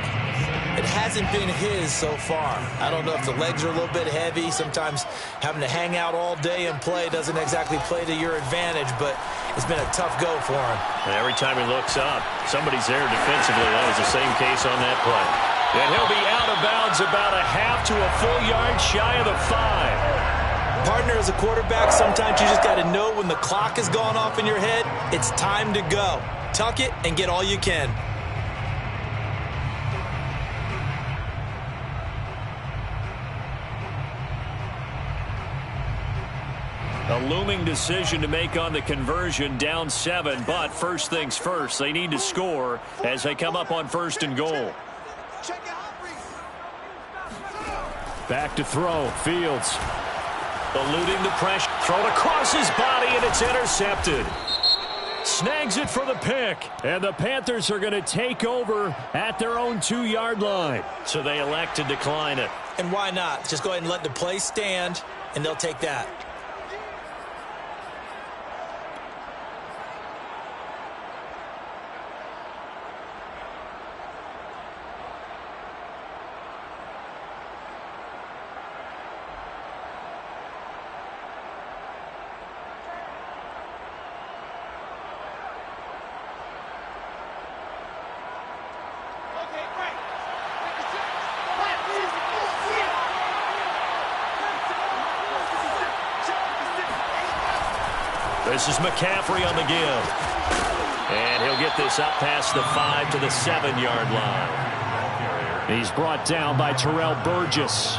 Speaker 5: It hasn't been his so far. I don't know if the legs are a little bit heavy. Sometimes having to hang out all day and play doesn't exactly play to your advantage, but it's been a tough go for him.
Speaker 6: And every time he looks up, somebody's there defensively. That was the same case on that play. And he'll be out of bounds about a half to a full yard shy of the 5.
Speaker 5: Partner, as a quarterback, sometimes you just got to know when the clock has gone off in your head, it's time to go. Tuck it and get all you can.
Speaker 6: A looming decision to make on the conversion, down 7, but first things first, they need to score as they come up on 1st and goal. Back to throw, Fields. Eluding the pressure, thrown across his body, and it's intercepted. Snags it for the pick, and the Panthers are going to take over at their own 2-yard line. So they elect to decline it.
Speaker 5: And why not? Just go ahead and let the play stand, and they'll take that.
Speaker 6: This is McCaffrey on the give. And he'll get this up past the 5 to the 7-yard line. He's brought down by Terrell Burgess.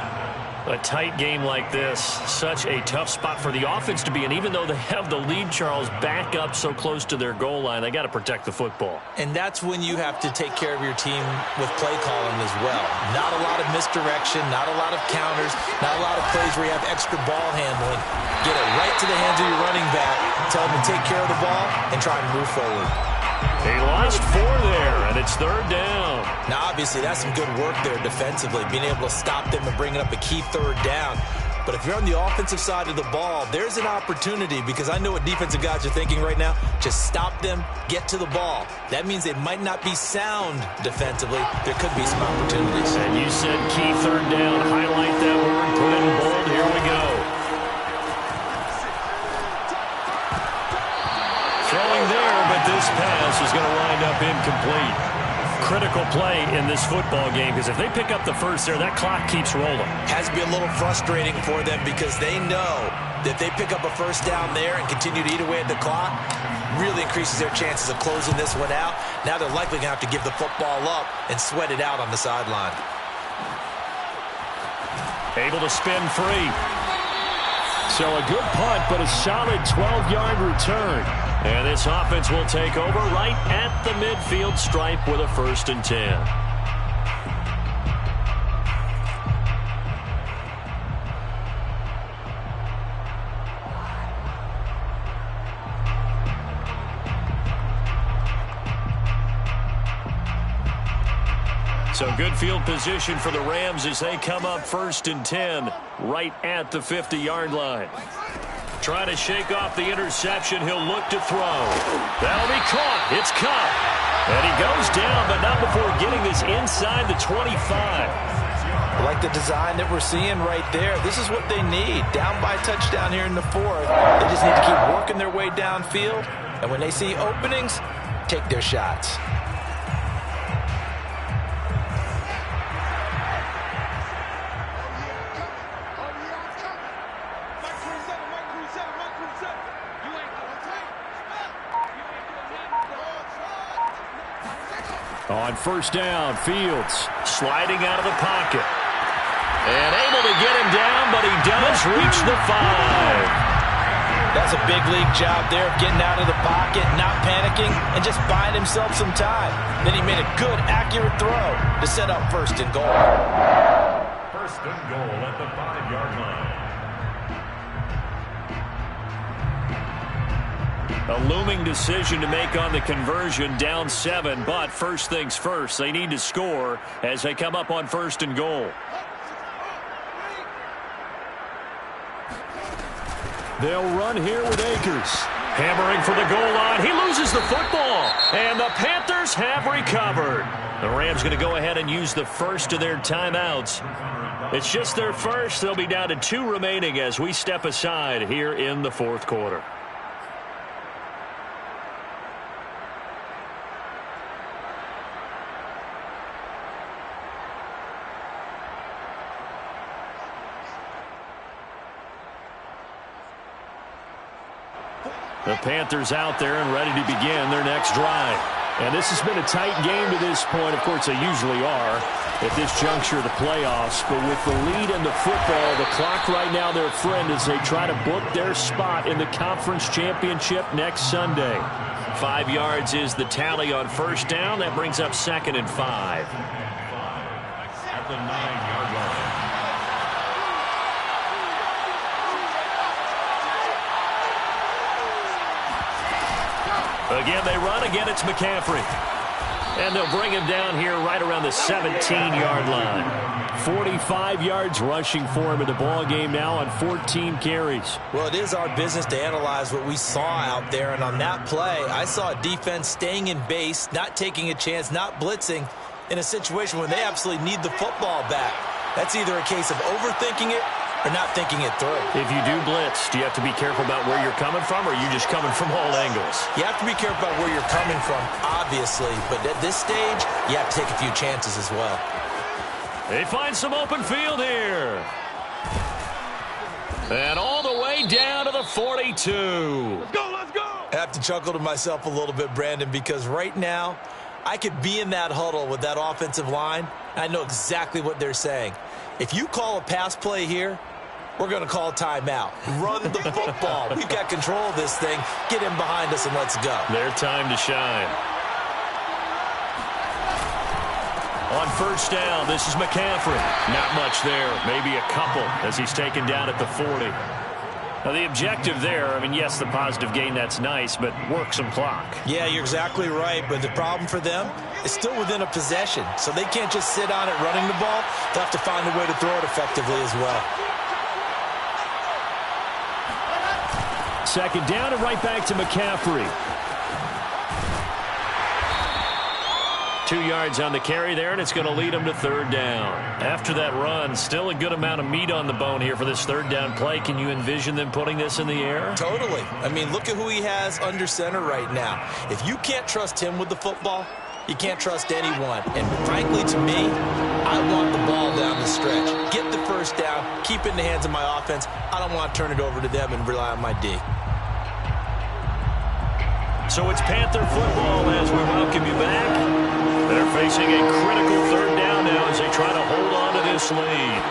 Speaker 6: A tight game like this, such a tough spot for the offense to be in. Even though they have the lead, Charles, back up so close to their goal line, they got to protect the football.
Speaker 5: And that's when you have to take care of your team with play calling as well. Not a lot of misdirection, not a lot of counters, not a lot of plays where you have extra ball handling. Get it right to the hands of your running back, tell them to take care of the ball, and try and move forward.
Speaker 6: He lost 4 there, and it's 3rd down.
Speaker 5: Now, obviously, that's some good work there defensively, being able to stop them and bringing up a key 3rd down. But if you're on the offensive side of the ball, there's an opportunity, because I know what defensive guys are thinking right now. Just stop them, get to the ball. That means they might not be sound defensively. There could be some opportunities.
Speaker 6: And you said key 3rd down. Highlight that word, put it in bold. Here we go. Throwing there, but this pass is going to wind up incomplete. Critical play in this football game, because if they pick up the first there, that clock keeps rolling.
Speaker 5: Has to be a little frustrating for them, because they know that if they pick up a first down there and continue to eat away at the clock, really increases their chances of closing this one out. Now they're likely going to have to give the football up and sweat it out on the sideline.
Speaker 6: Able to spin free. So a good punt, but a solid 12-yard return. And this offense will take over right at the midfield stripe with a 1st and 10. So good field position for the Rams as they come up 1st and 10 right at the 50-yard line. Trying to shake off the interception. He'll look to throw. That'll be caught. It's caught. And he goes down, but not before getting this inside the 25.
Speaker 5: I like the design that we're seeing right there. This is what they need. Down by a touchdown here in the 4th. They just need to keep working their way downfield. And when they see openings, take their shots.
Speaker 6: On 1st down, Fields sliding out of the pocket. And able to get him down, but he does reach the 5.
Speaker 5: That's a big league job there of getting out of the pocket, not panicking, and just buying himself some time. Then he made a good, accurate throw to set up 1st and goal.
Speaker 3: 1st and goal at the 5-yard line.
Speaker 6: A looming decision to make on the conversion, down 7, but first things first, they need to score as they come up on 1st and goal. They'll run here with Akers. Hammering for the goal line. He loses the football, and the Panthers have recovered. The Rams going to go ahead and use the first of their timeouts. It's just their first. They'll be down to 2 remaining as we step aside here in the 4th quarter. The Panthers out there and ready to begin their next drive. And this has been a tight game to this point. Of course, they usually are at this juncture of the playoffs. But with the lead in the football, the clock right now their friend as they try to book their spot in the conference championship next Sunday. 5 yards is the tally on 1st down. That brings up 2nd and 5.
Speaker 3: At the 9-yard line.
Speaker 6: Again, they run. Again, it's McCaffrey. And they'll bring him down here right around the 17-yard line. 45 yards rushing for him in the ball game now on 14 carries.
Speaker 5: Well, it is our business to analyze what we saw out there. And on that play, I saw a defense staying in base, not taking a chance, not blitzing in a situation when they absolutely need the football back. That's either a case of overthinking it or not thinking it through.
Speaker 6: If you do blitz, do you have to be careful about where you're coming from, or are you just coming from all angles?
Speaker 5: You have to be careful about where you're coming from, obviously. But at this stage, you have to take a few chances as well.
Speaker 6: They find some open field here. And all the way down to the 42.
Speaker 4: Let's go, let's go.
Speaker 5: I have to chuckle to myself a little bit, Brandon, because right now, I could be in that huddle with that offensive line. I know exactly what they're saying.
Speaker 2: If you call a pass play here, we're going to call timeout. Run the football. We've got control of this thing. Get him behind us and let's go.
Speaker 6: Their time to shine. On first down, this is McCaffrey. Not much there. Maybe a couple as he's taken down at the 40. Now, the objective there, I mean, yes, the positive gain, that's nice, but work some clock.
Speaker 2: Yeah, you're exactly right, but the problem for them is still within a possession, so they can't just sit on it running the ball. They'll have to find a way to throw it effectively as well.
Speaker 6: Second down and right back to McCaffrey. 2 yards on the carry there, and it's going to lead him to third down. After that run, still a good amount of meat on the bone here for this third down play. Can you envision them putting this in the air?
Speaker 2: Totally. I mean, look at who he has under center right now. If you can't trust him with the football, you can't trust anyone. And frankly, to me, I want the ball down the stretch. Get the first down, keep it in the hands of my offense. I don't want to turn it over to them and rely on my D.
Speaker 6: So it's Panther football as we welcome you back. They're facing a critical third down now as they try to hold on to this lead.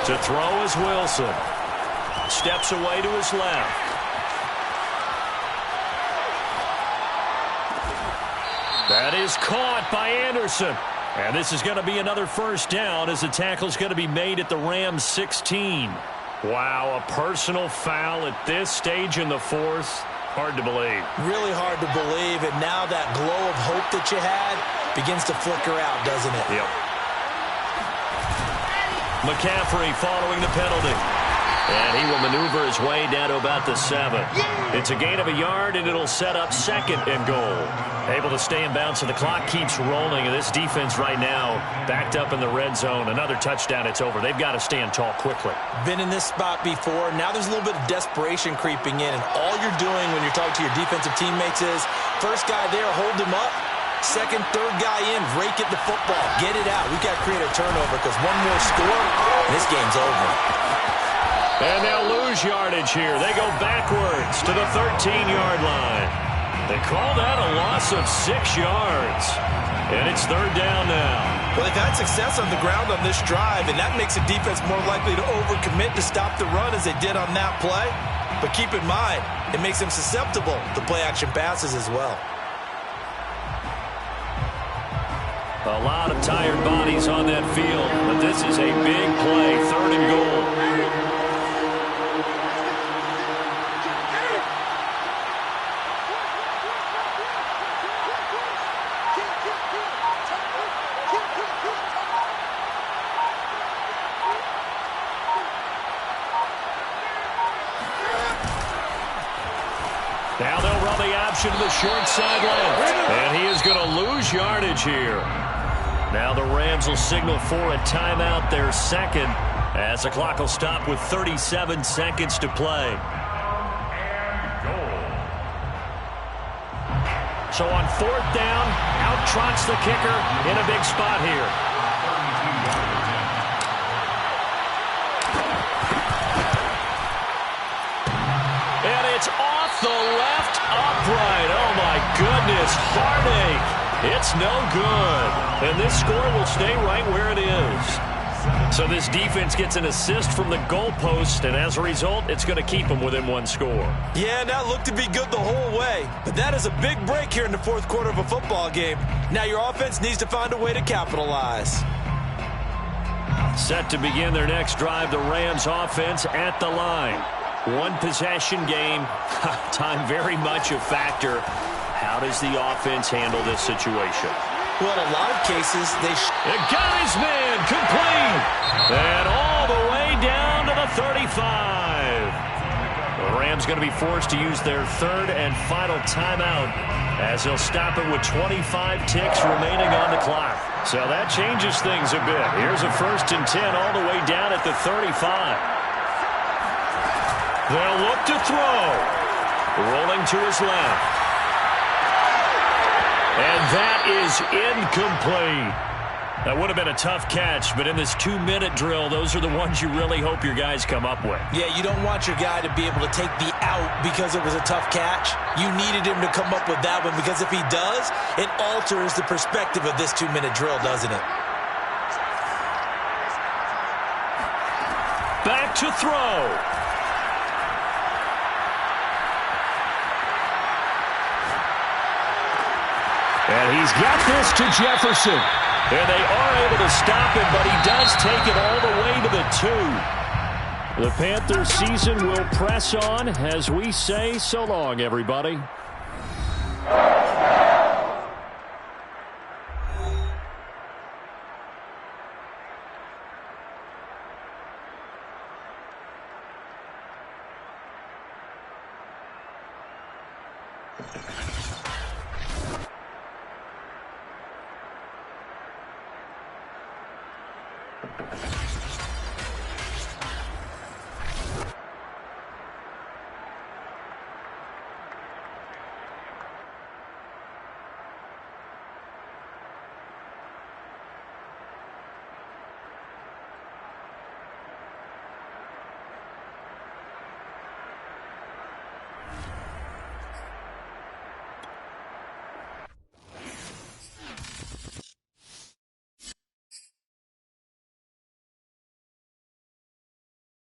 Speaker 6: To throw is Wilson. Steps away to his left. That is caught by Anderson. And this is going to be another first down as the tackle's going to be made at the Rams 16. Wow, a personal foul at this stage in the fourth. Hard to believe.
Speaker 2: Really hard to believe, and now that glow of hope that you had begins to flicker out, doesn't it?
Speaker 6: Yep. McCaffrey following the penalty. And he will maneuver his way down to about the 7. It's a gain of a yard, and it'll set up second and goal. Able to stay in bounds, so the clock keeps rolling. And this defense right now backed up in the red zone. Another touchdown, it's over. They've got to stand tall quickly.
Speaker 2: Been in this spot before. Now there's a little bit of desperation creeping in. And all you're doing when you're talking to your defensive teammates is, first guy there, hold him up. Second, third guy in, rake at the football. Get it out. We've got to create a turnover because one more score, and this game's over.
Speaker 6: And they'll lose yardage here. They go backwards to the 13-yard line. They call that a loss of 6 yards. And it's third down now.
Speaker 2: Well, they've had success on the ground on this drive, and that makes a defense more likely to overcommit to stop the run as they did on that play. But keep in mind, it makes them susceptible to play-action passes as well.
Speaker 6: A lot of tired bodies on that field, but this is a big play, third and goal. Now they'll run the option to the short side left. And he is going to lose yardage here. Now the Rams will signal for a timeout, their second, as the clock will stop with 37 seconds to play. So on fourth down, out trots the kicker in a big spot here. And it's off the left upright. Oh, my goodness. Heartache. It's no good. And this score will stay right where it is. So this defense gets an assist from the goalpost, and as a result, it's going to keep them within one score.
Speaker 2: Yeah, and that looked to be good the whole way. But that is a big break here in the fourth quarter of a football game. Now your offense needs to find a way to capitalize.
Speaker 6: Set to begin their next drive, the Rams offense at the line. One possession game. Time very much a factor. How does the offense handle this situation?
Speaker 2: Well, in a lot of cases, they...
Speaker 6: It got his man, complete. And all the way down to the 35. The Rams going to be forced to use their third and final timeout as they'll stop it with 25 ticks remaining on the clock. So that changes things a bit. Here's a 1st and 10 all the way down at the 35. They'll look to throw. Rolling to his left. And that is incomplete. That would have been a tough catch, but in this 2-minute drill, those are the ones you really hope your guys come up with.
Speaker 2: Yeah, you don't want your guy to be able to take the out because it was a tough catch. You needed him to come up with that one because if he does, it alters the perspective of this 2-minute drill, doesn't it?
Speaker 1: to throw. And he's got this to Jefferson. And they are able to stop him, but he does take it all the way to the 2. The Panthers season will press on as we say so long, everybody.